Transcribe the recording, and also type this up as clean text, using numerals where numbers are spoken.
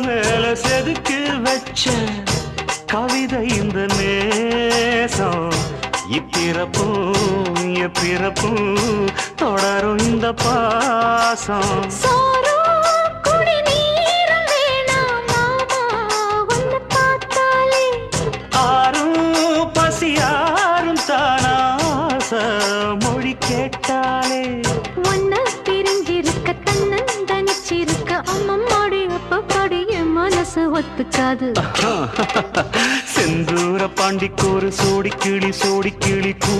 மேல செதுக்கி வச்ச கவிதை இந்த நேசம் இப்பிறப்பும் எப்பிறப்பும் தொடரும் இந்த பாசம் மொழி கேட்டாலே ஒன்ன பிரிஞ்சிருக்க தன்னந்தனிச்சிருக்க அம்மம்மாடி அப்பப்பாடி என் மனசு ஒத்துக்காது செந்தூர பாண்டிக்கோரு சோடி கிளி கூ